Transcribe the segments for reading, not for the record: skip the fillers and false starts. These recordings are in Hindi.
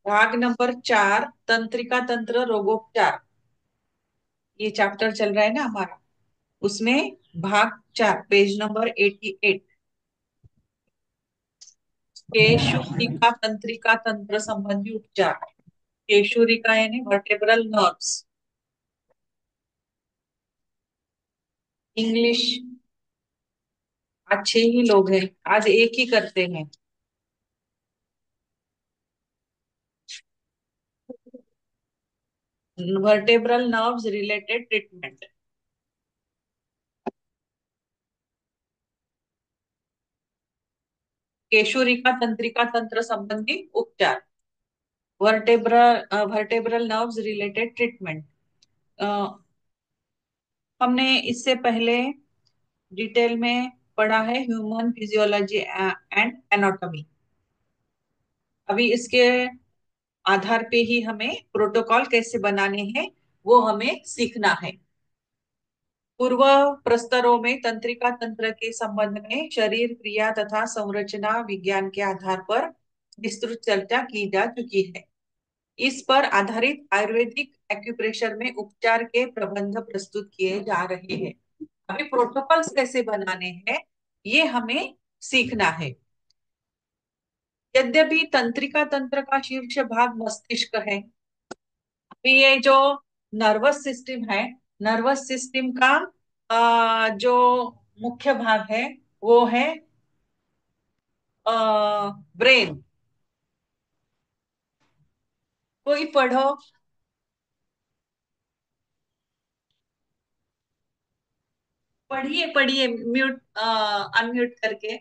भाग नंबर 4, तंत्रिका तंत्र रोगोपचार। ये चैप्टर चल रहा है ना हमारा, उसमें भाग 4 पेज नंबर 88। केशुरिका तंत्रिका तंत्र संबंधी उपचार। केशुरिका यानी वर्टेब्रल नर्व्स। इंग्लिश अच्छे ही लोग हैं, आज एक ही करते हैं। Vertebral nerves related treatment. केशुरिका तंत्रिका तंत्र संबंधी उपचार। Vertebral nerves related treatment. हमने इससे पहले डिटेल में पढ़ा है ह्यूमन फिजियोलॉजी एंड एनाटॉमी। अभी इसके आधार पे ही हमें प्रोटोकॉल कैसे बनाने हैं वो हमें सीखना है। पूर्व प्रस्तरों में तंत्रिका तंत्र के संबंध में शरीर क्रिया तथा संरचना विज्ञान के आधार पर विस्तृत चर्चा की जा चुकी है। इस पर आधारित आयुर्वेदिक एक्यूप्रेशर में उपचार के प्रबंध प्रस्तुत किए जा रहे हैं। अभी प्रोटोकॉल्स कैसे बनाने हैं ये हमें सीखना है। यद्यपि तंत्रिका तंत्र का शीर्ष भाग मस्तिष्क है, ये जो नर्वस सिस्टम है, नर्वस सिस्टम का जो मुख्य भाग है वो है ब्रेन। कोई पढ़ो। पढ़िए पढ़िए, म्यूट अनम्यूट करके।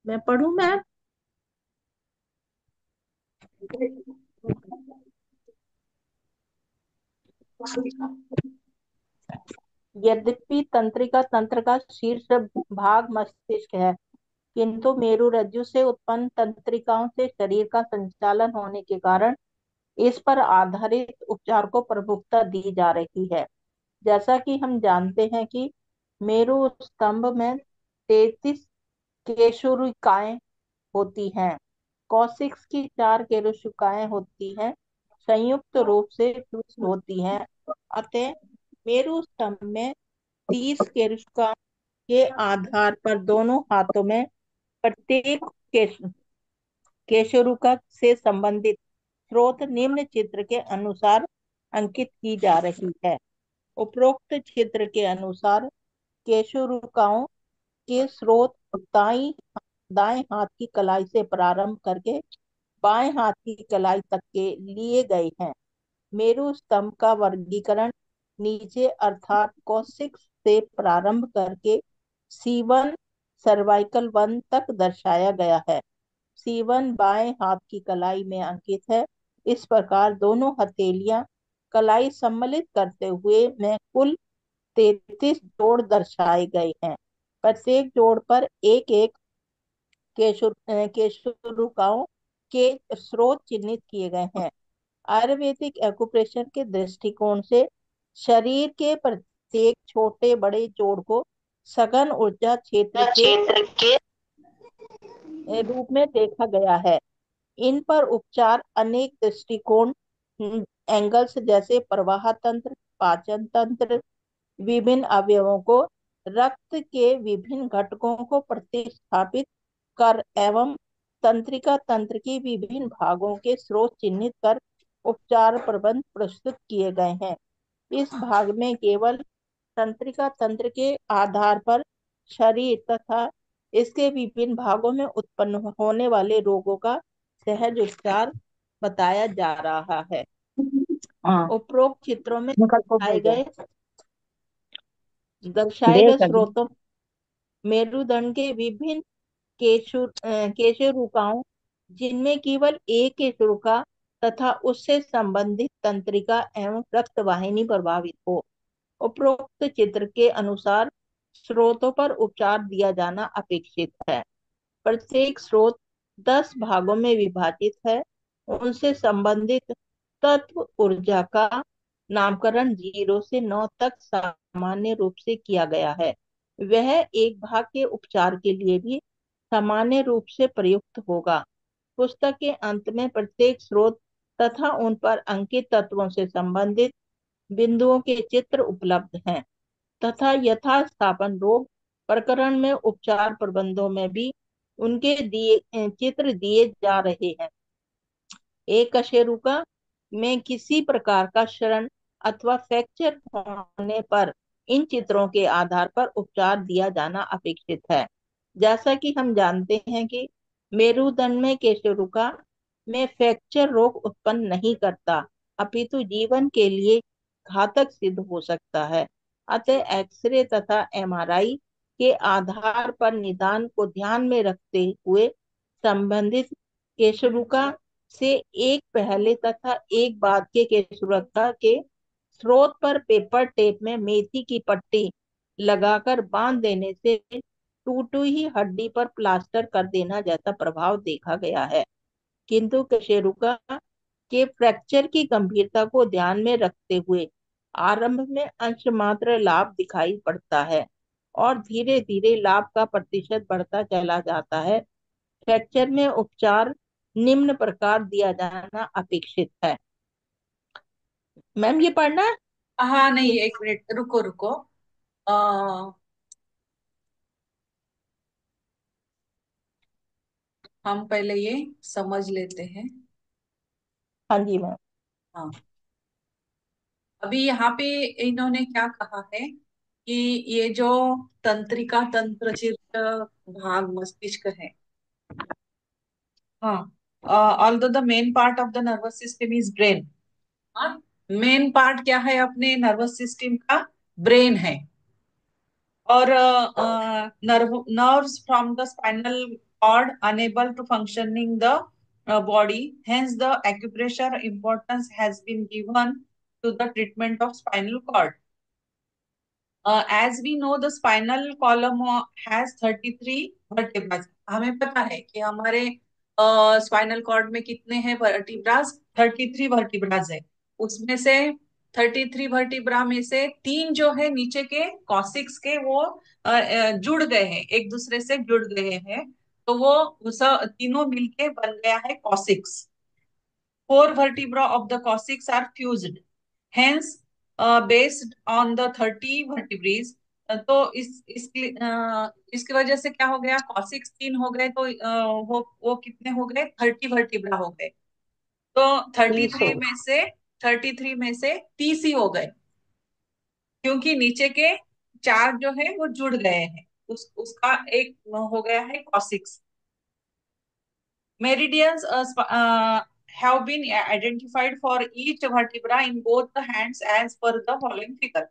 मैं पढ़ूं मैम। यद्यपि तंत्रिका तंत्र का शीर्ष भाग मस्तिष्क है, किंतु मेरुरज्जु से उत्पन्न तंत्रिकाओं से शरीर का संचालन होने के कारण इस पर आधारित उपचार को प्रमुखता दी जा रही है। जैसा कि हम जानते हैं कि मेरु स्तंभ में 33 केशुरिकाएं होती हैं। कॉसिक्स की 4 केशुरिकाएं होती हैं, संयुक्त रूप से ट्विस्ट होती हैं। अतः मेरु स्तंभ में 30 केशुरिका के आधार पर दोनों हाथों में प्रत्येक केश केशरुका से संबंधित स्रोत निम्न चित्र के अनुसार अंकित की जा रही है। उपरोक्त चित्र के अनुसार केशरुकाओं के स्रोत दाएं हाथ की कलाई से प्रारंभ करके बाएं हाथ की कलाई तक के लिए गए हैं। मेरु स्तंभ का वर्गीकरण नीचे अर्थात कॉसिक्स से प्रारंभ करके C1 सर्वाइकल 1 तक दर्शाया गया है। C1 बाएं हाथ की कलाई में अंकित है। इस प्रकार दोनों हथेलियां कलाई सम्मिलित करते हुए में कुल 33 जोड़ दर्शाए गए हैं। प्रत्येक जोड़ पर एक एक केशुरुकाओं के स्रोत चिन्हित किए गए हैं। आयुर्वेदिक एक्यूप्रेशर के दृष्टिकोण से शरीर के प्रत्येक छोटे बड़े जोड़ को सघन ऊर्जा क्षेत्र के क्षेत्र के रूप में देखा गया है। इन पर उपचार अनेक दृष्टिकोण एंगल्स जैसे प्रवाह तंत्र, पाचन तंत्र, विभिन्न अवयवों को, रक्त के विभिन्न घटकों को प्रतिस्थापित कर एवं तंत्रिका तंत्र की विभिन्न भागों के स्रोत चिन्हित कर उपचार प्रबंध प्रस्तुत किए गए हैं। इस भाग में केवल तंत्रिका तंत्र के आधार पर शरीर तथा इसके विभिन्न भागों में उत्पन्न होने वाले रोगों का सहज उपचार बताया जा रहा है। हाँ, उपरोक्त चित्रों में निकल को बोल दो। दर्शाए गए देख अभी। स्रोतों मेरुदंड के विभिन्न केशरुकाओं, जिनमें केवल एक केशरुका तथा उससे संबंधित तंत्रिका एवं रक्त वाहिनी प्रभावित हो। उपरोक्त चित्र के अनुसार स्रोतों पर उपचार दिया जाना अपेक्षित है। प्रत्येक स्रोत 10 भागों में विभाजित है। उनसे संबंधित तत्व ऊर्जा का नामकरण 0 से 9 तक सामान्य रूप से किया गया है। वह एक भाग के उपचार के लिए भी सामान्य रूप से प्रयुक्त होगा। पुस्तक के अंत में प्रत्येक स्रोत तथा उन पर अंकित तत्वों से संबंधित बिंदुओं के चित्र उपलब्ध हैं, तथा यथास्थापन रोग प्रकरण में उपचार प्रबंधों में भी उनके दिए चित्र दिए जा रहे हैं। एक कशेरुका में किसी प्रकार का क्षरण अथवा फ्रैक्चर होने पर इन चित्रों के आधार पर उपचार दिया जाना अपेक्षित है। जैसा कि हम जानते हैं कि मेरुदंड में कशेरुका में फ्रैक्चर रोग उत्पन्न नहीं करता, अपितु जीवन के लिए घातक सिद्ध हो सकता है। अतः एक्सरे तथा एमआरआई के आधार पर निदान को ध्यान में रखते हुए संबंधित केशरुका से एक पहले तथा एक बाद के केशरुका के स्रोत पर पेपर टेप में मेथी की पट्टी लगाकर बांध देने से टूटी ही हड्डी पर प्लास्टर कर देना जैसा प्रभाव देखा गया है। किंतु कशेरुका के फ्रैक्चर की गंभीरता को ध्यान में रखते हुए आरंभ में अंश मात्र लाभ दिखाई पड़ता है और धीरे धीरे लाभ का प्रतिशत बढ़ता चला जाता है। फ्रैक्चर में उपचार निम्न प्रकार दिया जाना अपेक्षित है। मैम ये पढ़ना है? हाँ नहीं, एक मिनट रुको रुको। आ, हम पहले ये समझ लेते हैं। हाँ जी मैम। हाँ, अभी यहाँ पे इन्होंने क्या कहा है कि ये जो तंत्रिका तंत्रचित भाग मस्तिष्क है। हाँ, although the main part of the nervous system is brain. हाँ, मेन पार्ट क्या है अपने नर्वस सिस्टम का? ब्रेन है। और nerves from the spinal cord unable to functioning the body. Hence, the acupressure importance has been given to the treatment of spinal cord. As we know, the spinal column has 33 vertebrae. हमें पता है कि हमारे स्पाइनल कॉर्ड में कितने हैं वर्टिब्रास? 33 वर्टिब्रास है। उसमें से 33 वर्टिब्रा में से तीन जो है नीचे के कॉसिक्स के, वो जुड़ गए हैं, एक दूसरे से जुड़ गए हैं। तो वो उस तीनों मिलके बन गया है cos x. Four vertebrae of the coccyx are fused. Hence, based on the 30 vertebrae, तो इसकी वजह से क्या हो गया? कॉसिक्स तीन हो गए तो वो कितने हो गए? 30 वर्टिब्रा हो गए। तो 30 हो 33 में से 33 में से 30 ही हो गए, क्योंकि नीचे के चार जो है वो जुड़ गए हैं। उसका एक हो गया है cos x. Meridians have been identified for each vertebra in both the hands as per the following figure.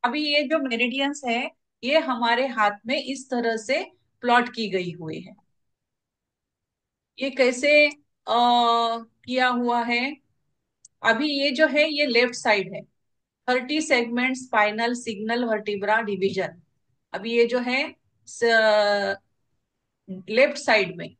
अभी ये जो मेरिडियंस है, ये हमारे हाथ में इस तरह से प्लॉट की गई हुई है। ये कैसे किया हुआ है? अभी ये जो है ये लेफ्ट साइड है। 30 segment spinal signal vertebra division. अभी ये जो है लेफ्ट साइड में,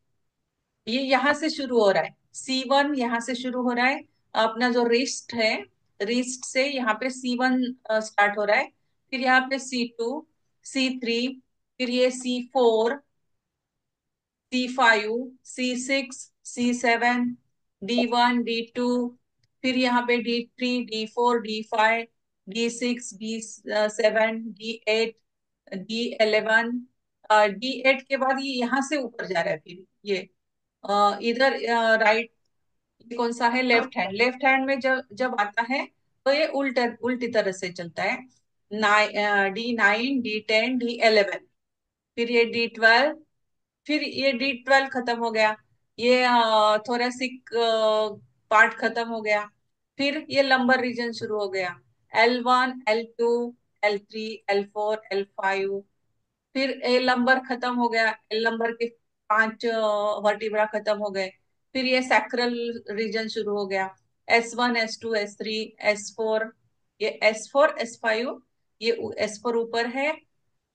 ये यहाँ से शुरू हो रहा है। C1 यहाँ से शुरू हो रहा है। अपना जो रिस्ट है, रिस्ट से यहाँ पे C1 स्टार्ट हो रहा है। फिर यहाँ पे C2, C3, फिर ये C4, C5, C6, C7, D1, D2, फिर यहाँ पे D3, D4, D5, D6, D7, D8, D11। D8 के बाद ये यहाँ से ऊपर जा रहा है। फिर ये इधर राइट, कौन सा है? Left hand. लेफ्ट हैंड में जब जब आता है तो ये उल्टी तरह से चलता है। D9, D10, D11, फिर ये D12, फिर ये D12 खत्म हो गया। ये थोरेसिक पार्ट खत्म हो गया। फिर ये लंबर रीजन शुरू हो गया। L1, L2, L3, L4, L5, फिर ए लंबर खत्म हो गया। एल लंबर के पांच वर्टिब्रा खत्म हो गए। फिर ये सैक्रल रीजन शुरू हो गया। S1, S2, S3, S4, ये S4, S5, ये S4 ऊपर है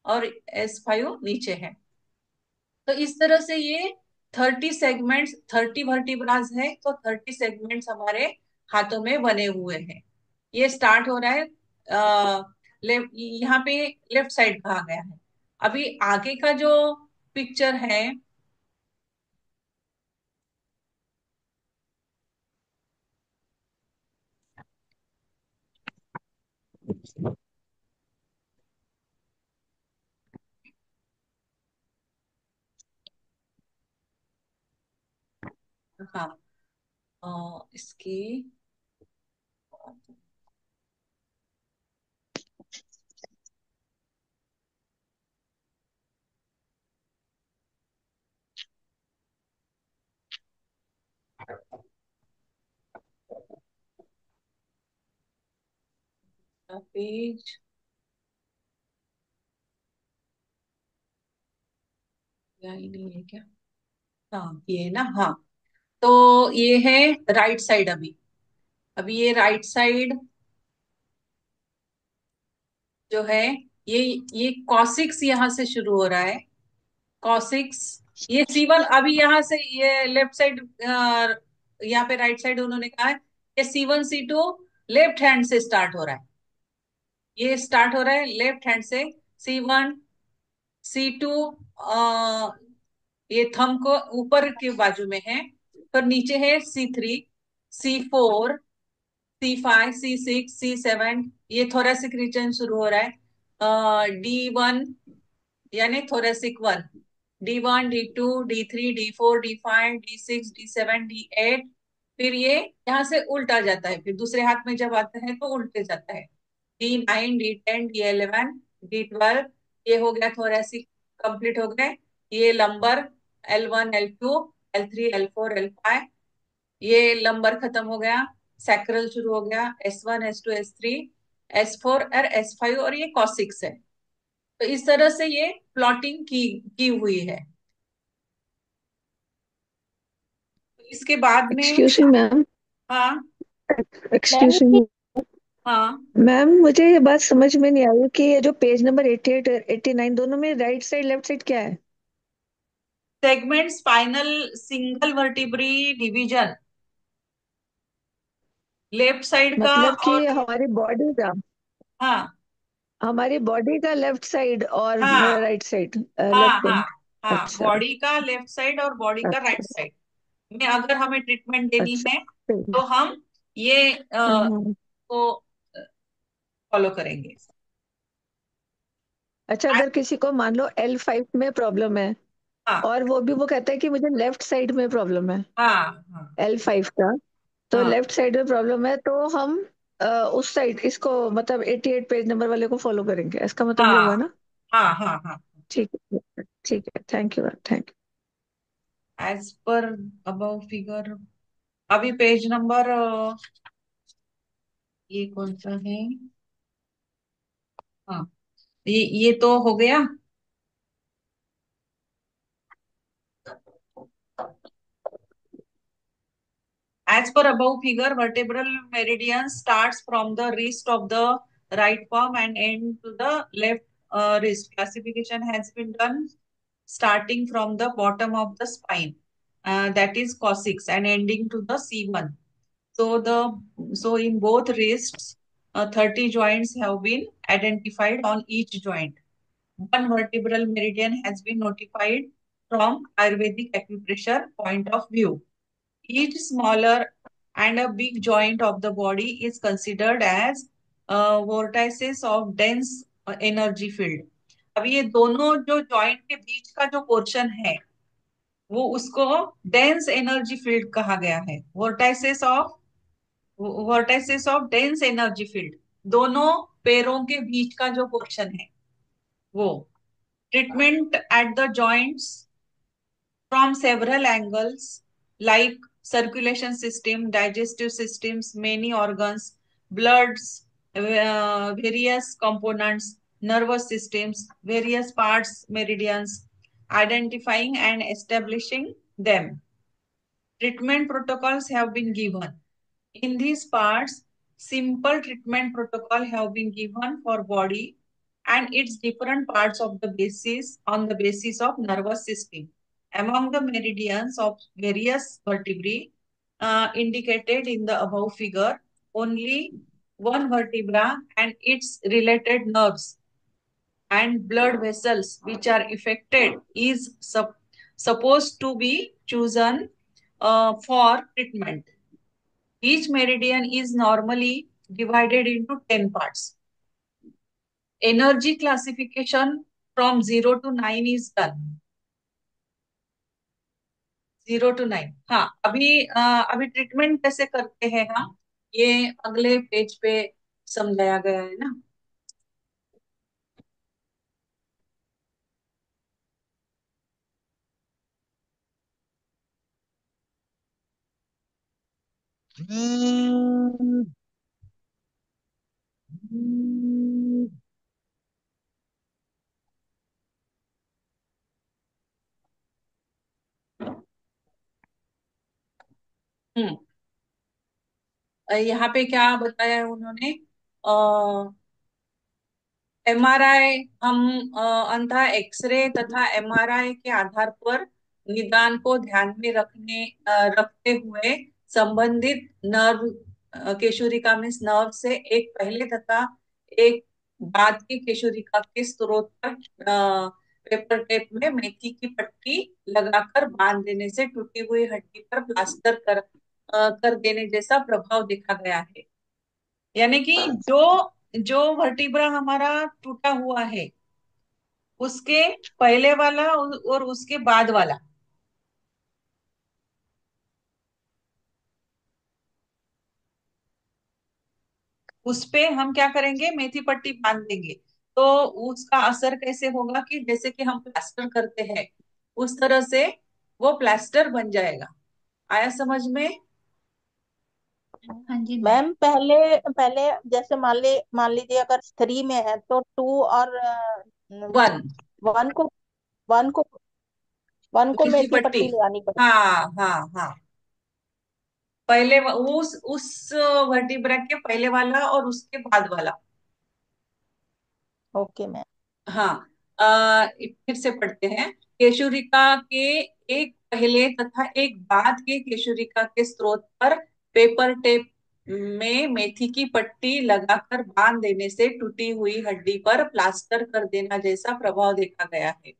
और S5 नीचे है। तो इस तरह से ये 30 सेगमेंट्स, 30 वर्टिब्रास है, तो 30 सेगमेंट्स हमारे हाथों में बने हुए हैं। ये स्टार्ट हो रहा है यहाँ पे लेफ्ट साइड कहा गया है। अभी आगे का जो पिक्चर है, हाँ, इसकी पेज, या ही नहीं है क्या? हाँ, ये है ना। हाँ, तो ये है राइट साइड। अभी अभी ये राइट साइड जो है, ये ये कॉसिक्स यहाँ से शुरू हो रहा है। कॉसिक्स, ये C1। अभी यहाँ से ये लेफ्ट साइड, यहाँ पे राइट साइड उन्होंने कहा है, ये C1 C2 लेफ्ट हैंड से स्टार्ट हो रहा है। ये स्टार्ट हो रहा है लेफ्ट हैंड से। C1 C2, ये थंब को ऊपर के बाजू में है। फिर नीचे है C3 C4 C5 C6 C7, ये थोरेसिक रीजन शुरू हो रहा है। D1 यानी thoracic 1, D1 D2 D3 D4 D5 D6 D7 D8। फिर ये यहाँ से उल्टा जाता है, फिर दूसरे हाथ में जब आता है तो उल्टे जाता है। D9 D10 D11 D12, ये हो गया थोरेसिक, कंप्लीट हो गए। ये lumbar L1 L2 L3 L4 L5, ये लंबर खत्म हो गया। सैक्रल शुरू हो गया, S1 S2 S3 S4 और S5, और ये कॉसिक्स है। तो इस तरह से ये प्लॉटिंग की हुई है। इसके बाद में, एक्सक्यूज मी मैम। हाँ मैम एक्सक्यूज इसकी मी हाँ, मैम, मुझे ये बात समझ में नहीं आई कि ये जो पेज नंबर 88 89 दोनों में राइट साइड लेफ्ट साइड क्या है? Segment spinal single vertebrae division, left side का। मतलब कि और हाँ हमारी बॉडी का लेफ्ट साइड और हाँ राइट साइड हाँ लेफ्ट हाँ विंग। हाँ, अच्छा। बॉडी का लेफ्ट साइड और बॉडी का राइट अच्छा। साइड में अगर हमें ट्रीटमेंट देनी अच्छा। है ठीक तो हम ये है। को फॉलो करेंगे। अच्छा, अगर किसी को मान लो L5 में प्रॉब्लम है हाँ और वो कहता है कि मुझे लेफ्ट साइड में प्रॉब्लम है, हाँ हाँ L5 का, तो हाँ लेफ्ट साइड में प्रॉब्लम है तो हम उस साइड इसको मतलब 88 पेज नंबर वाले को फॉलो करेंगे, इसका मतलब ये हाँ हुआ ना? हाँ हाँ हाँ। ठीक है, ठीक है, thank you, thank as per above figure, अभी पेज नंबर, ये कौन सा है? हाँ, ये तो हो गया। As per above figure, vertebral meridian starts from the wrist of the right palm and end to the left wrist. Classification has been done starting from the bottom of the spine, that is coccyx, and ending to the C1. So in both wrists, 30 joints have been identified on each joint. One vertebral meridian has been notified from Ayurvedic acupressure point of view. Each smaller and a big joint of the body is considered as vortices of dense energy field. अब ये दोनों जो जॉइंट के बीच का जो पोर्शन है, वो उसको डेंस एनर्जी फील्ड कहा गया है। वोर्टाइसेस ऑफ डेंस एनर्जी फील्ड, दोनों पैरों के बीच का जो पोर्शन है वो। Treatment at the joints from several angles like circulation system, digestive systems, many organs, bloods, various components, nervous systems, various parts, meridians, identifying and establishing them. Treatment protocols have been given. In these parts, simple treatment protocol have been given for body and its different parts of the basis on the basis of nervous system. Among the meridians of various vertebrae indicated in the above figure, only one vertebra and its related nerves and blood vessels which are affected is supposed to be chosen for treatment. Each meridian is normally divided into 10 parts. Energy classification from 0 to 9 is done. 0 to 9। हाँ, अभी ट्रीटमेंट कैसे करते हैं हम, ये अगले पेज पे समझाया गया है ना। हम्म यहाँ पे क्या बताया है उन्होंने, एमआरआई हम अंतः एक्सरे तथा एमआरआई के आधार पर निदान को ध्यान में रखते हुए संबंधित नर्व केशुरिका में नर्व से एक पहले तथा एक बाद की केशुरिका के स्रोत पर पेपर टेप में मेथी की पट्टी लगाकर बांध देने से टूटी हुई हड्डी पर प्लास्टर कर देने जैसा प्रभाव देखा गया है। यानी कि जो जो वर्टिब्रा हमारा टूटा हुआ है, उसके पहले वाला और उसके बाद वाला, उस पे हम क्या करेंगे, मेथी पट्टी बांध देंगे। तो उसका असर कैसे होगा कि जैसे कि हम प्लास्टर करते हैं, उस तरह से वो प्लास्टर बन जाएगा। आया समझ में? हाँ जी मैम। मैम पहले पहले जैसे मान लीजिए अगर 3 में है तो 2 और वन, 1 को 1 को 1 को मेथी मेथी पट्टी। पट्टी लगानी पड़ेगी। हाँ हाँ हाँ, उस वर्टिब्रा के पहले वाला और उसके बाद वाला। Okay ma'am. हाँ, फिर से पढ़ते हैं। केशुरिका के एक पहले तथा एक बाद के केशुरिका के स्रोत पर पेपर टेप में मेथी की पट्टी लगाकर बांध देने से टूटी हुई हड्डी पर प्लास्टर कर देना जैसा प्रभाव देखा गया है।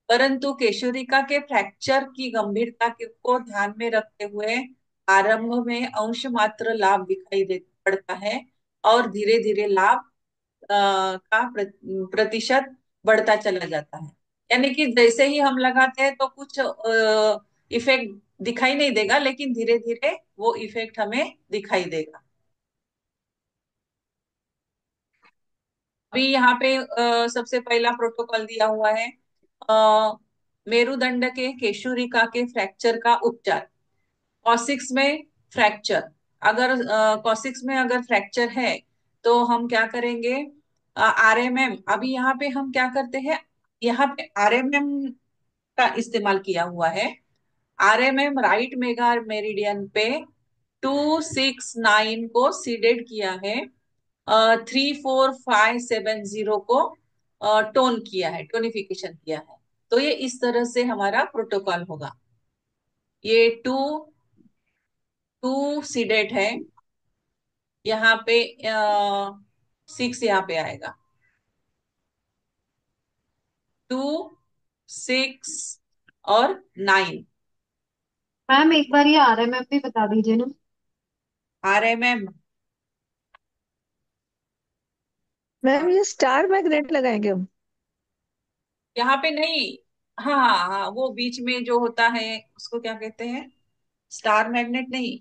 परंतु केशुरिका के फ्रैक्चर की गंभीरता को ध्यान में रखते हुए आरंभ में अंश मात्र लाभ दिखाई दे पड़ता है और धीरे धीरे लाभ का प्रतिशत बढ़ता चला जाता है। यानी कि जैसे ही हम लगाते हैं तो कुछ इफेक्ट दिखाई नहीं देगा, लेकिन धीरे धीरे वो इफेक्ट हमें दिखाई देगा। अभी यहाँ पे सबसे पहला प्रोटोकॉल दिया हुआ है, मेरुदंड के केशुरिका के फ्रैक्चर का उपचार। कॉसिक्स में फ्रैक्चर, अगर कॉसिक्स में अगर फ्रैक्चर है तो हम क्या करेंगे, आरएमएम। अभी यहाँ पे हम क्या करते हैं, यहाँ पे आरएमएम का इस्तेमाल किया हुआ है। आरएमएम राइट मेगा मेरिडियन पे 269 को सीडेड किया है, 34570 को टोन किया है, टोनिफिकेशन किया है। तो ये इस तरह से हमारा प्रोटोकॉल होगा। ये टू सीडेड है, यहाँ पे 6 यहाँ पे आएगा, 2, 6 और 9। मैम एक बार ये आरएमएफ भी बता दीजिए ना। आरएमएम मैम ये स्टार मैग्नेट लगाएंगे हम? यहाँ पे नहीं। हाँ हाँ हाँ, वो बीच में जो होता है उसको क्या कहते हैं, स्टार मैग्नेट नहीं।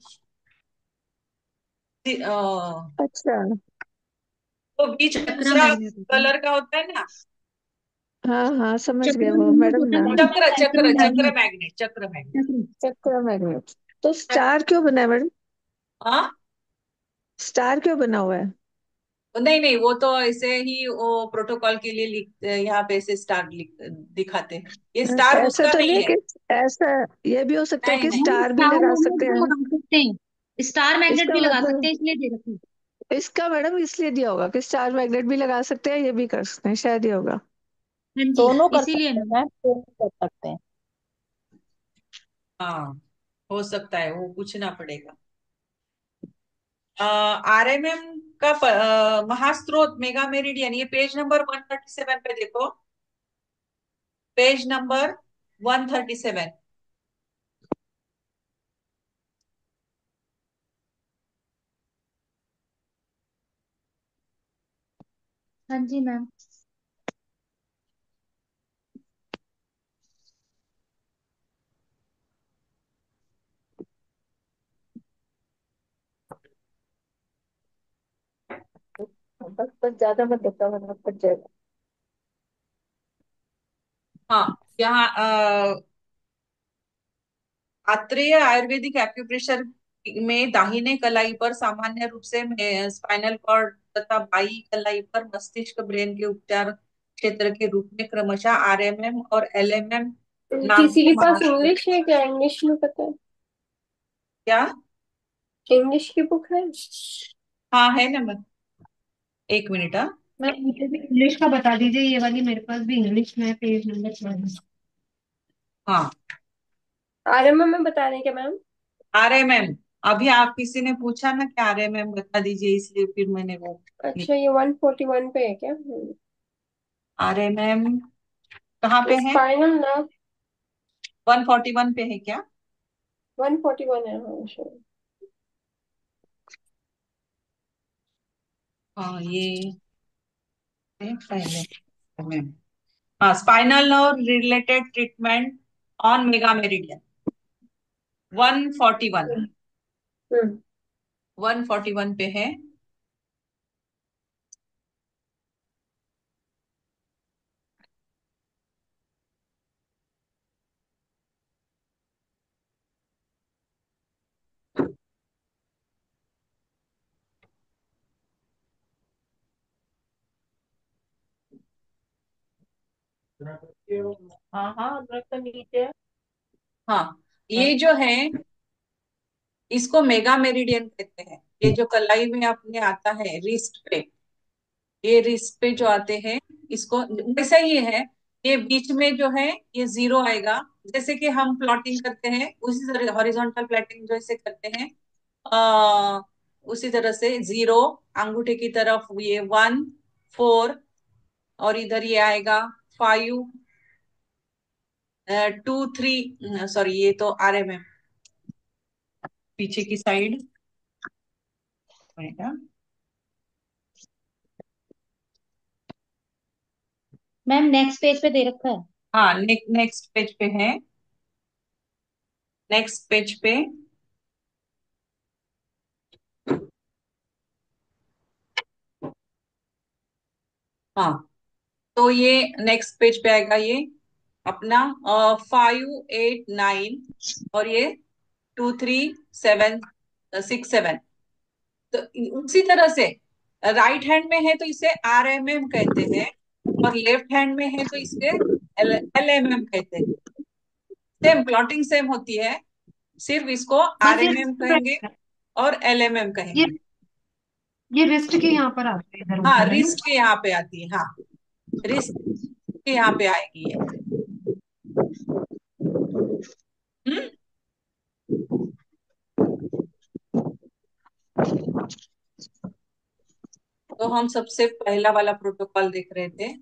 अच्छा। वो बीच में चक्रा दूसरा मैग्नेट होता है। कलर का होता है ना। हाँ हाँ, समझ गए चक्रा वो मैग्नेट मैडम होता ना। है ना, चक्र चक्र चक्र मैग्नेट। मैग्नेट, चक्र मैग्नेट। चक्र। चक्र मैग्नेट। तो स्टार क्यों बना है मैडम? हाँ, स्टार क्यों बना हुआ है? नहीं नहीं, वो तो ऐसे ही वो प्रोटोकॉल के लिए लिख, यहाँ पे ऐसे स्टार दिखाते हैं। ये स्टार ऐसा उसका तो नहीं नहीं है है। कि ऐसा, ये भी हो सकता है नहीं कि नहीं, मैम स्टार भी स्टार लगा मैग्नेट सकते भी हैं। लगा सकते हैं, स्टार मैग्नेट इसका भी लगा सकते मतलब, हैं, इसलिए दे रखी है। इसका मैडम इसलिए दिया होगा कि स्टार मैग्नेट भी लगा सकते हैं, ये भी कर सकते हैं, शायद ये होगा। हाँ जी, दोनों कर इसीलिए सकते हैं मैम। मैम, दोनों कर सकते हैं। हाँ, हो सकता है, वो पूछना पड़ेगा। आरएमएम का महास्रोत मेगा मेरिडियन, ये पेज नंबर 137 पे देखो, पेज नंबर 137। हाँ जी मैम। बस बस ज्यादा मत बताओ वरना फट जाएगा। हाँ, यहाँ आत्रेय आयुर्वेदिक एक्यूप्रेशर में दाहिने कलाई पर सामान्य रूप से स्पाइनल कॉर्ड तथा बाई कलाई पर मस्तिष्क ब्रेन के उपचार क्षेत्र के रूप में क्रमशः आरएमएम और एलएमएम नाम किसी के के पास महाशोध। इंग्लिश है क्या? इंग्लिश में पता है? क्या? इंग्लिश की बुक है? हाँ है ना, मैं 1 मिनट। हाँ मैम मुझे भी इंग्लिश का बता दीजिए, ये वाली मेरे पास भी इंग्लिश में है, पेज नंबर 24। हाँ, आरएमएम में बता रहे हैं क्या मैम? आरएमएम। अभी आप किसी ने पूछा ना कि आरएमएम बता दीजिए, इसलिए फिर मैंने वो अच्छा, ये 141 पे है क्या? आरएमएम कहाँ पे है? Spinal nerve. 141 पे है क्या? 141 है, हाँ sure। हाँ ये है पहले में। हाँ, spinal nerve related treatment on mega meridian 141। हम्म। हम्म। 141 पे है। हाँ हाँ, अदरक तो नीचे है। हाँ, ये जो है इसको मेगा मेरिडियन कहते हैं। ये जो कलाई में अपने आता है रिस्ट पे, ये रिस्ट पे जो आते हैं, इसको वैसा ही है। ये बीच में जो है ये जीरो आएगा। जैसे कि हम प्लॉटिंग करते हैं उसी तरह, हॉरिजॉन्टल प्लॉटिंग जैसे करते हैं, आ, उसी तरह से जीरो, अंगूठे की तरफ ये 1 4, और इधर ये आएगा 5 2 3। सॉरी, ये तो आरएमएम पीछे की साइड आएगा। मैम नेक्स्ट पेज पे दे रखा है। हाँ, नेक्स्ट पेज पे है। नेक्स्ट पेज पे। हाँ, तो ये नेक्स्ट पेज पे आएगा ये अपना 5 8 9, और ये 2 3 7 6 7। तो उसी तरह से राइट हैंड में है तो इसे आरएमएम कहते हैं, और लेफ्ट हैंड में है तो इसे एलएमएम कहते हैं। सेम प्लॉटिंग सेम होती है, सिर्फ इसको बस ये आरएमएम रिस्ट कहेंगे पे, और एलएमएम ये कहेंगे। ये रिस्ट के यहाँ पर आता है, इधर हाँ, ऊपर है ना। रिस्ट के यहाँ पे आती है। हाँ, रिस्ट के यहाँ पे आएगी ये। हम्म। तो हम सबसे पहला वाला प्रोटोकॉल देख रहे थे।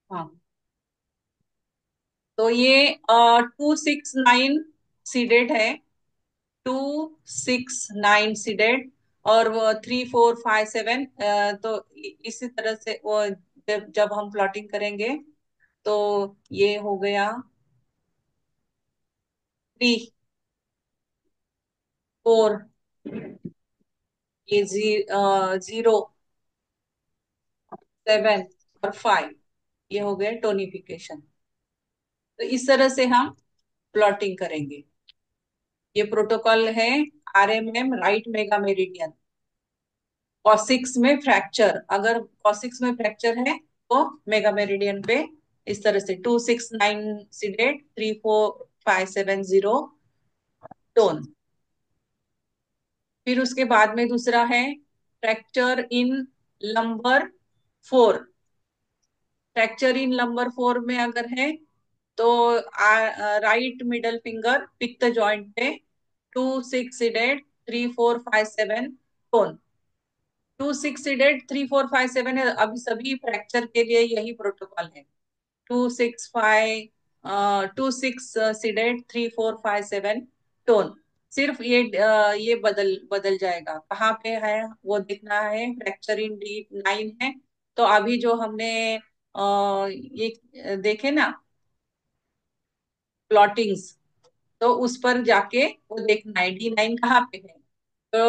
हाँ, तो ये 2 6 9 सीडेड है। 2 6 9 सीडेड, और वो 3 4 5 7। तो इसी तरह से वो जब जब हम प्लॉटिंग करेंगे तो ये हो गया 3 4, ये 0 7 और 5, ये हो गया टोनिफिकेशन। तो इस तरह से हम प्लॉटिंग करेंगे। ये प्रोटोकॉल है RMM right mega meridian. Cos x में फ्रैक्चर, अगर कॉसिक्स में फ्रैक्चर है तो मेगा मेरिडियन पे इस तरह से 2 6 9 सीडेड, 3 4 5 7 0 टोन। फिर उसके बाद में दूसरा है fracture in lumbar 4। Fracture in lumbar 4 में अगर है तो right middle finger pick the joint पे 2 6 सीडेड, 3 4 5 7 टोन। 2 6 सीडेड 3 4 5 7 है। अभी सभी फ्रैक्चर के लिए यही प्रोटोकॉल है। 2 6 5 2 6 सीडेड 3 4 5 7 टोन। सिर्फ ये बदल जाएगा। कहाँ पे है वो दिखना है। फ्रैक्चर इन D9 है। तो अभी जो हमने ये देखे ना प्लॉटिंग्स, तो उस पर जाके वो देखना है D9 कहाँ पे है। तो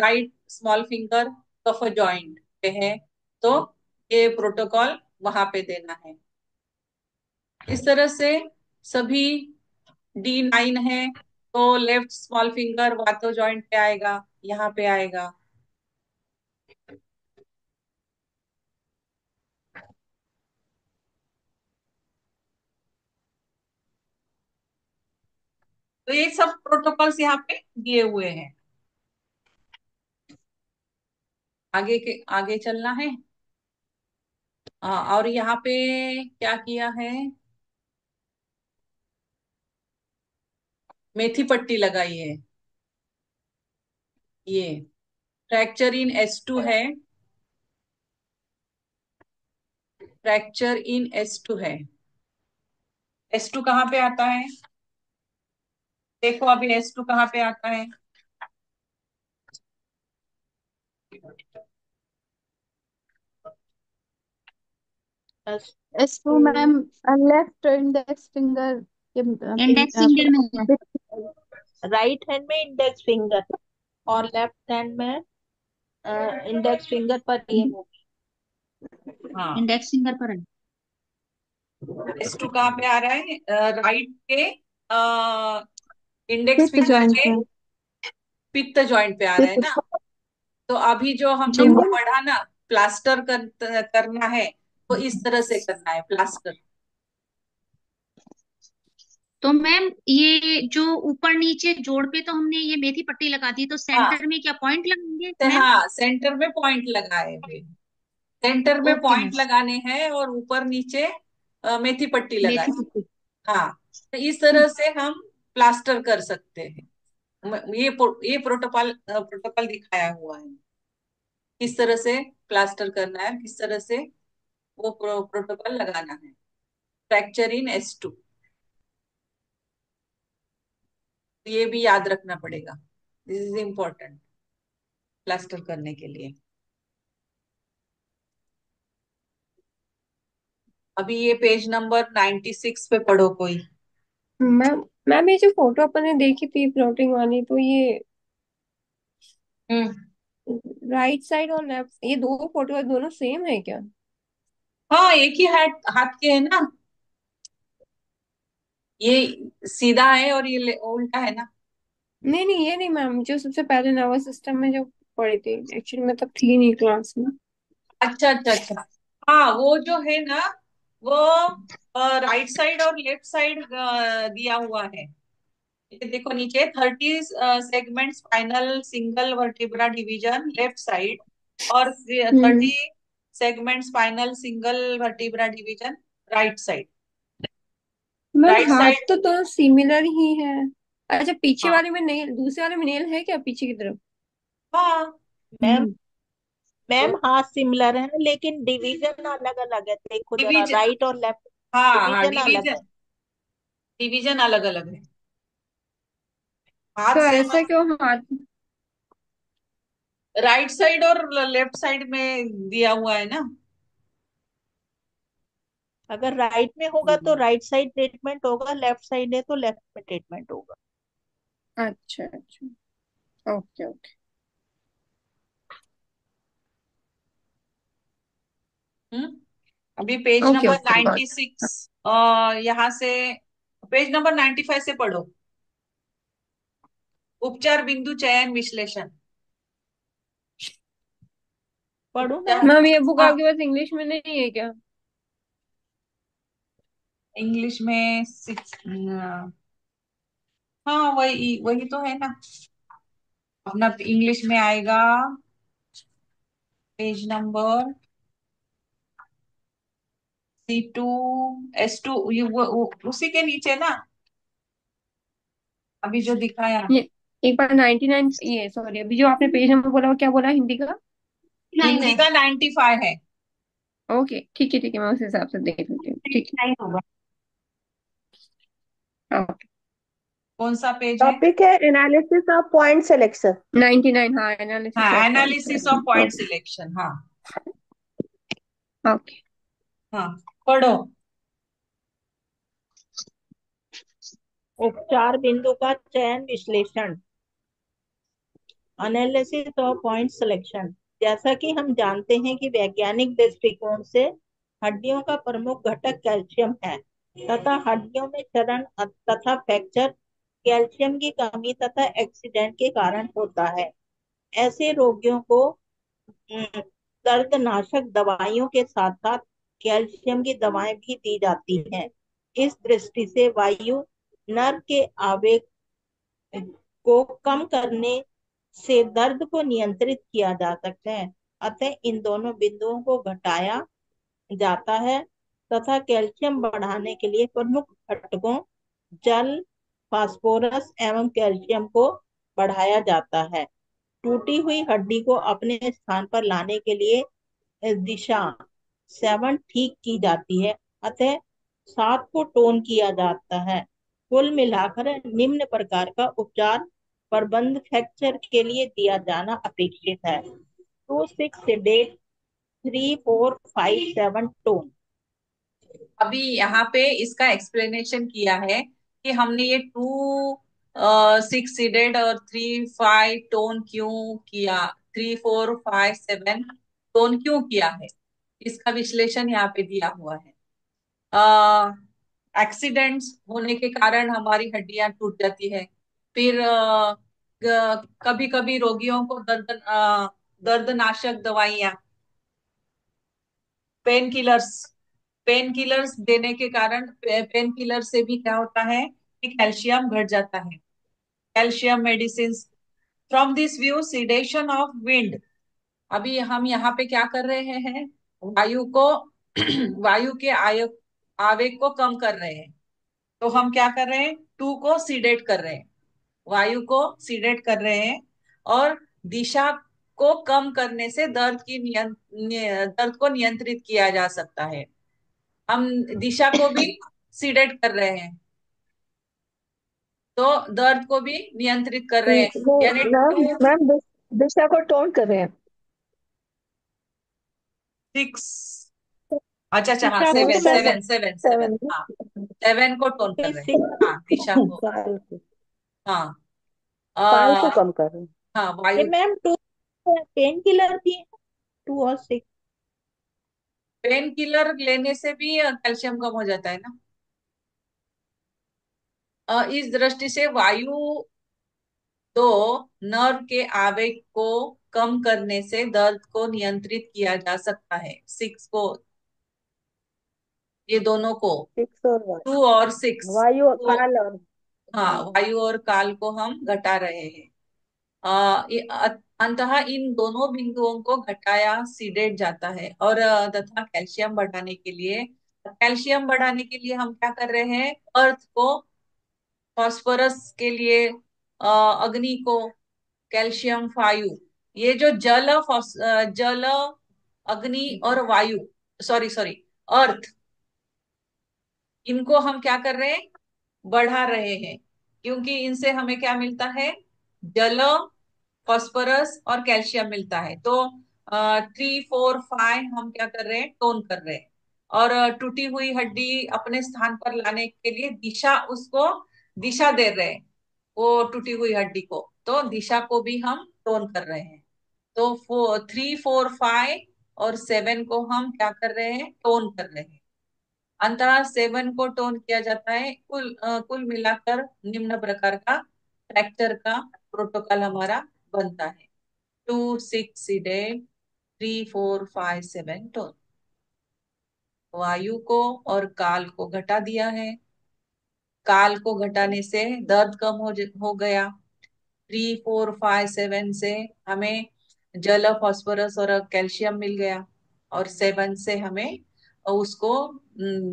राइट स्मॉल फिंगर कफ जॉइंट पे है। तो ये प्रोटोकॉल वहां पे देना है। इस तरह से सभी D9 है तो लेफ्ट स्मॉल फिंगर वातो जॉइंट पे आएगा, यहाँ पे आएगा। तो ये सब प्रोटोकॉल्स यहाँ पे दिए हुए हैं। आगे चलना है। और यहाँ पे क्या किया है, मेथी पट्टी लगाई है। ये फ्रैक्चर इन S2 है। फ्रैक्चर इन S2 है। S2 कहाँ पे आता है? देखो अभी S2 कहाँ पे आता है। S2 ma'am left index finger index finger में है। राइट हैंड में इंडेक्स फिंगर और लेफ्ट हैंड में इंडेक्स फिंगर पर ये हाँ, इंडेक्स फिंगर पर है। S2 कहाँ पे आ रहा है? राइट के इंडेक्स फिफ्थ फिंगर जॉइंट पे, पे। पित्त जॉइंट पे आ रहा है फिफ्थ। ना। तो अभी जो हम जी लोग को मैम। पढ़ा ना, प्लास्टर करना है, तो इस तरह से करना है प्लास्टर। तो मैम ये जो ऊपर नीचे जोड़ पे तो हमने ये मेथी पट्टी लगा दी, तो हाँ, सेंटर में क्या पॉइंट लगाएंगे तो मैम? हाँ, सेंटर में पॉइंट लगाए हुए। सेंटर में ओके मैम। पॉइंट लगाने हैं और ऊपर नीचे मेथी पट्टी लगाए। मेथी पट्टी। हाँ, तो इस तरह से हम प्लास्टर कर सकते हैं। ये प्रोटोकॉल दिखाया हुआ है किस तरह से प्लास्टर करना है, किस तरह से वो प्रोटोकॉल लगाना है। फ्रैक्चर इन S2, ये भी याद रखना पड़ेगा। दिस इज इम्पोर्टेंट प्लास्टर करने के लिए। अभी ये पेज नंबर 96 पे पढ़ो कोई। मैम मैम ये जो फोटो अपन ने देखी थी फ्लोटिंग वाली, तो ये हम्म। राइट साइड और लेफ्ट, ये दो फोटो दोनों सेम है क्या? हाँ, एक ही हाथ हाथ के है ना। ये सीधा है और ये उल्टा है ना। नहीं नहीं, ये नहीं मैम, जो सबसे पहले नर्वस सिस्टम में जो पढ़ी थी, एक्चुअली मैं तब थी नहीं क्लास में। अच्छा अच्छा अच्छा। हाँ, वो जो है ना, वो राइट साइड और लेफ्ट साइड दिया हुआ है। ये देखो नीचे 30 segment spinal single vertebra division left side, और हम्म। 30 segment spinal single vertebra division right side. Ma'am right हाथ साइड। तो दोनों सिमिलर ही है। अच्छा, पीछे हाँ वाले में नेल, दूसरे वाले में नेल है क्या पीछे की तरफ? हाँ मैम हम्म। मैम हाँ सिमिलर है लेकिन डिवीजन अलग अलग है, देखो जरा डिवीजन। राइट और लेफ्ट हाँ हाँ, डिवीजन अलग डिवीजन है। डिवीजन अलग अलग है। हाथ तो से ऐसा क्यों हाथ? राइट साइड और लेफ्ट साइड में दिया हुआ है ना। अगर राइट में होगा तो राइट साइड ट्रीटमेंट होगा, लेफ्ट साइड है तो लेफ्ट में ट्रीटमेंट होगा। अच्छा अच्छा, ओके ओके। हम्म। अभी page okay number okay got. 96, यहाँ से पेज नंबर 95 से पढ़ो। उपचार बिंदु चयन विश्लेषण। पढ़ू उपचार। मैम? मैम ये बुक हाँ, आपके पास इंग्लिश में नहीं है क्या? इंग्लिश में 6। हाँ, वही वही तो है ना। अपना इंग्लिश में आएगा पेज नंबर C2 S2, उसी के नीचे ना, अभी जो दिखाया। ये एक बार 99, ये सॉरी, अभी जो आपने पेज नंबर बोला वो क्या बोला हिंदी का? 9 हिंदी है। का 95 है। ओके ठीक है मैं उस हिसाब से देख लेती हूँ, ठीक 9 होगा। है। ओके। कौन सा पेज है? टॉपिक है एनालिसिस ऑफ पॉइंट सिलेक्शन। 99, हाँ, एनालिसिस हाँ, of point analysis of selection. Point okay. Selection. हाँ ओके। हाँ, पढ़ो। उपचार बिंदु का चयन विश्लेषण, एनालिसिस ऑफ पॉइंट सिलेक्शन। जैसा कि हम जानते हैं कि वैज्ञानिक दृष्टिकोण से हड्डियों का प्रमुख घटक कैल्शियम है तथा हड्डियों में क्षरण तथा फ्रैक्चर कैल्शियम की कमी तथा एक्सीडेंट के कारण होता है। ऐसे रोगियों को दर्दनाशक दवाइयों के साथ साथ कैल्शियम की दवाएं भी दी जाती हैं। इस दृष्टि से वायु नर्व के आवेग को कम करने से दर्द को नियंत्रित किया जा सकता है। अतः इन दोनों बिंदुओं को घटाया जाता है तथा कैल्शियम बढ़ाने के लिए प्रमुख घटकों जल, फास्फोरस एवं कैल्शियम को बढ़ाया जाता है। टूटी हुई हड्डी को अपने स्थान पर लाने के लिए दिशा 7 ठीक की जाती है, अतः 7 को टोन किया जाता है। कुल मिलाकर निम्न प्रकार का उपचार प्रबंध फ्रैक्चर के लिए दिया जाना अपेक्षित है। 2, 6, 8, 3, 4, 5, 7 टोन। अभी यहाँ पे इसका एक्सप्लेनेशन किया है कि हमने ये 2, 6 सीडेड और 3, 5 टोन क्यों किया, 3, 4, 5, 7 टोन क्यों किया है, इसका विश्लेषण यहाँ पे दिया हुआ है। एक्सीडेंट्स होने के कारण हमारी हड्डियां टूट जाती है। फिर कभी कभी रोगियों को दर्दनाशक दवाइयां, पेन किलर्स, पेन किलर्स देने के कारण पेन किलर से भी क्या होता है कि कैल्शियम घट जाता है। Calcium medicine. From this view sedation of wind. अभी हम यहाँ पे क्या कर रहे हैं, वायु को वायु के आवेग को कम कर रहे हैं। तो हम क्या कर रहे हैं, 2 को सीडेट कर रहे हैं, वायु को सीडेट कर रहे हैं। और दिशा को कम करने से दर्द को नियंत्रित किया जा सकता है। हम दिशा को भी सीडेट कर रहे हैं, तो दर्द को भी नियंत्रित कर रहे हैं। वो यानी मैम मैम दिशा को टोन कर रहे हैं। 6, अच्छा अच्छा, हाँ, दिशा को seven seven seven seven seven, seven हाँ, 7 को टोन कर रहे हैं। हाँ, दिशा को। काल को हाँ काल आ, को कम कर रहे हैं। हाँ, ये वायु। मैम 2 पेन किलर भी है, 2 और 6। पेन किलर लेने से भी कैल्शियम कम हो जाता है ना। इस दृष्टि से वायु तो नर्व के आवेग को कम करने से दर्द को नियंत्रित किया जा सकता है। 6 को, ये दोनों को, 6 और 2 और 6 वायु को, काल और हाँ, वायु और काल को हम घटा रहे हैं। अंततः इन दोनों बिंदुओं को घटाया सीडेट जाता है। और तथा कैल्शियम बढ़ाने के लिए हम क्या कर रहे हैं, अर्थ को, फास्फोरस के लिए अग्नि को, कैल्शियम 5, ये जो जल, अग्नि और वायु, सॉरी सॉरी, अर्थ, इनको हम क्या कर रहे हैं, बढ़ा रहे हैं। क्योंकि इनसे हमें क्या मिलता है, जल, फास्फोरस और कैल्शियम मिलता है। तो 3, 4, 5 हम क्या कर रहे हैं, टोन कर रहे हैं। और टूटी हुई हड्डी अपने स्थान पर लाने के लिए उसको दिशा दे रहे हैं, वो टूटी हुई हड्डी को, तो दिशा को भी हम टोन कर रहे हैं। तो 3, 4, 5 और 7 को हम क्या कर रहे हैं, टोन कर रहे हैं। अंततः 7 को टोन किया जाता है। कुल मिलाकर निम्न प्रकार का फ्रैक्चर का प्रोटोकॉल हमारा बनता है। 2, 6 सीडेड, 3, 4, 5, 7 टोन। वायु को और काल को घटा दिया है। काल को घटाने से दर्द कम हो गया। 3, 4, 5, 7 से हमें जल, फास्फोरस और कैल्शियम मिल गया। और 7 से हमें उसको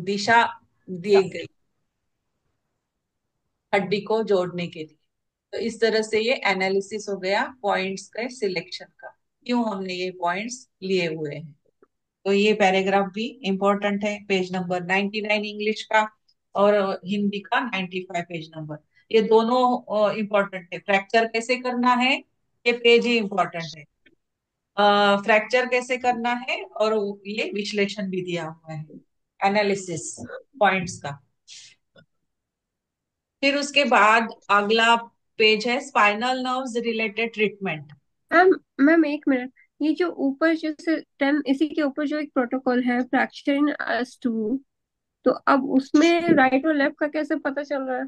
दिशा दी गई हड्डी को जोड़ने के लिए। तो इस तरह से ये एनालिसिस हो गया पॉइंट्स के सिलेक्शन का। क्यों हमने ये पॉइंट्स लिए हुए हैं। तो ये पैराग्राफ भी इम्पोर्टेंट है, पेज नंबर 99 इंग्लिश का और हिंदी का 95 पेज नंबर। ये दोनों इम्पोर्टेंट है। फ्रैक्चर कैसे करना है, ये पेज ही इम्पोर्टेंट है। फ्रैक्चर कैसे करना है, और ये विश्लेषण भी दिया हुआ है, एनालिसिस पॉइंट्स का। फिर उसके बाद अगला पेज है spinal nerves related treatment. Ma'am ma'am एक मिनट, ये जो ऊपर जैसे 10 इसी के ऊपर जो एक प्रोटोकॉल है फ्रैक्चर इन S2, तो अब उसमें राइट और लेफ्ट का कैसे पता चल रहा है?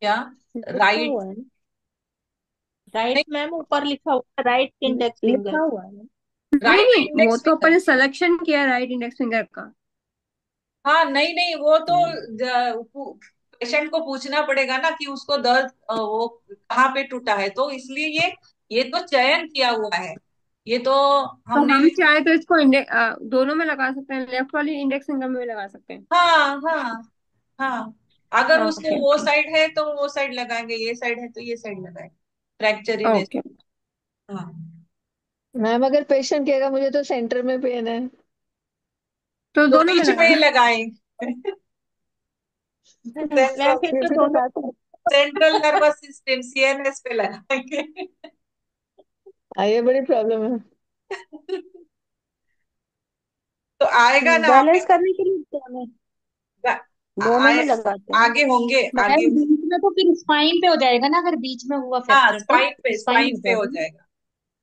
क्या लिखा राइट? हुआ है, राइट मैम, ऊपर लिखा हुआ है राइट इंडेक्स लिखा फिंगर। हुआ है। नहीं राइट नहीं, वो इंडेक्स तो फिंगर। अपन ने सिलेक्शन किया राइट इंडेक्स फिंगर का। हाँ नहीं नहीं, वो तो पेशेंट को पूछना पड़ेगा ना कि उसको दर्द वो कहाँ पे टूटा है, तो इसलिए ये तो चयन किया हुआ है। ये तो तो हमने। हम चाहे तो इसको दोनों में लगा सकते हैं, लेफ्ट वाली इंडेक्स फिंगर में भी लगा सकते हैं। हाँ हाँ हाँ, अगर उसको ओके वो ओके साइड है तो वो साइड लगाएंगे, ये साइड है तो ये साइड लगाएंगे। फ्रैक्चर इन। ओके। हाँ। मैम अगर पेशेंट कहेगा मुझे तो सेंटर में पेन है, तो तो दोनों में बीच में लगाना। लगाएं। मैं फिर फिर तो भी दोनों लगा सकते। सेंट्रल नर्वस सिस्टम CNS पे लगाएंगे। ये बड़ी प्रॉब्लम है। तो आएगा ना बैलेंस आपके। करने के लिए दोनों दोनों आए, में लगाते हैं। आगे होंगे आगे। मैम बीच में तो फिर स्पाइन पे हो जाएगा ना, अगर बीच में हुआ हाँ, फ्रैक्चर तो स्पाइन स्पाइन हो पे हो जाएगा ना, जाएगा,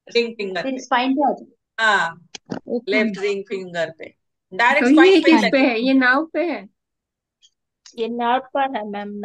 रिंग फिंगर फिर पे। स्पाइन पे आ जाएगा। हाँ, ओके। लेफ्ट रिंग फिंगर पे तो डायरेक्ट स्पाइन ये पे ही किस हाँ पे जी। है, लगेगा। ये नाव पे है? ये नर्व पर है मैम,